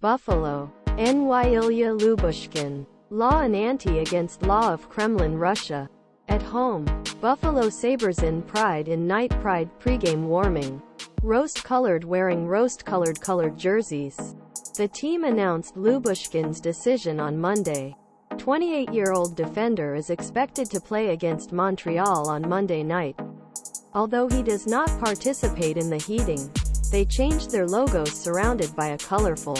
Buffalo. N.Y Ilya Lyubushkin. Law and anti-against law of Kremlin Russia. At home. Buffalo Sabres'in pride in night pride pregame warming. Rose-colored wearing rose-colored jerseys. The team announced Lyubushkin's decision on Monday. 28-year-old defender is expected to play against Montreal on Monday night. Although he does not participate in the heating, they changed their logos surrounded by a colorful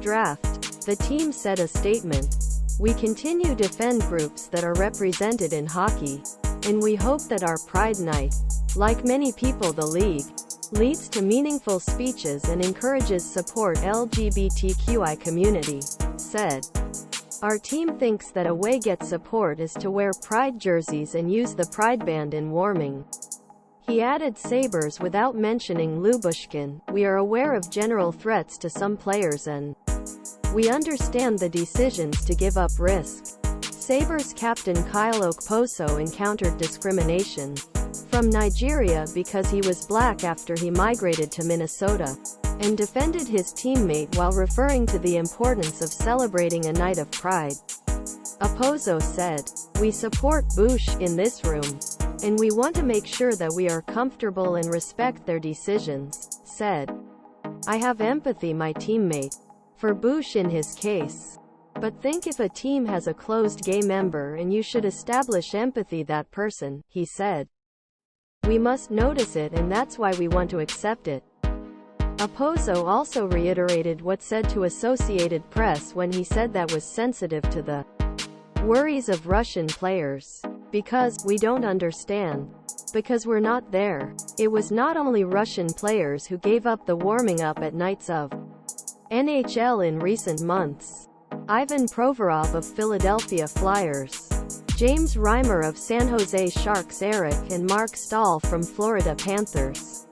draft. The team said a statement. "We continue to defend groups that are represented in hockey, and we hope that our Pride Night, like many people the league, leads to meaningful speeches and encourages support LGBTQI community," said. "Our team thinks that a way get support is to wear Pride jerseys and use the Pride band in warming." He added Sabres without mentioning Lyubushkin. "We are aware of general threats to some players and we understand the decisions to give up risk." Sabres captain Kyle Okposo encountered discrimination from Nigeria because he was black after he migrated to Minnesota, and defended his teammate while referring to the importance of celebrating a night of pride. Okposo said, "We support Boosh in this room, and we want to make sure that we are comfortable and respect their decisions," said. "I have empathy my teammate for Boosh in his case. But think if a team has a closed gay member and you should establish empathy that person," he said. "We must notice it and that's why we want to accept it." Okposo also reiterated what said to Associated Press when he said that was sensitive to the worries of Russian players. "Because we don't understand. Because we're not there." It was not only Russian players who gave up the warming up at nights of NHL in recent months. Ivan Provorov of Philadelphia Flyers, James Reimer of San Jose Sharks, Eric and Marc Staal from Florida Panthers,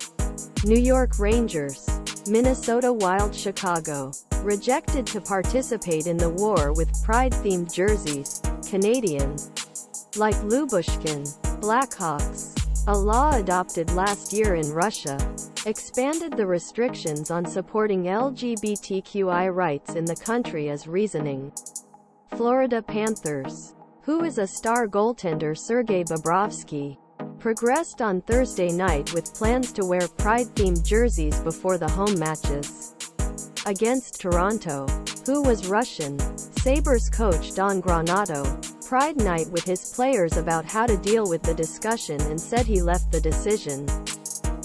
New York Rangers, Minnesota Wild, Chicago, rejected to participate in the war with pride-themed jerseys, Canadian. Like Lyubushkin. Blackhawks. A law adopted last year in Russia expanded the restrictions on supporting LGBTQI rights in the country as reasoning. Florida Panthers, who is a star goaltender Sergei Bobrovsky, progressed on Thursday night with plans to wear pride-themed jerseys before the home matches against Toronto, who was Russian. Sabres coach Don Granato, Pride night with his players about how to deal with the discussion and said he left the decision.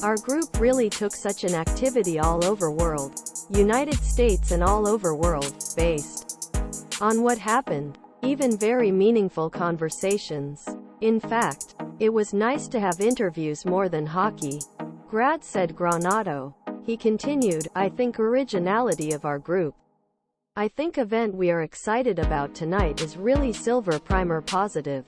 "Our group really took such an activity all over world, United States and all over world, based on what happened. Even very meaningful conversations. In fact, it was nice to have interviews more than hockey." Grad said Granato. He continued, "I think originality of our group. I think event we are excited about tonight is really silver primer positive."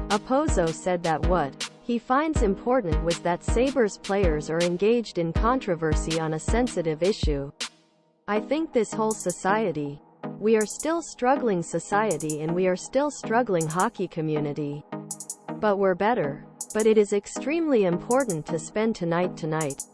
Okposo said that what he finds important was that Sabres players are engaged in controversy on a sensitive issue. "I think this whole society, we are still struggling society and we are still struggling hockey community. But we're better. But it is extremely important to spend tonight.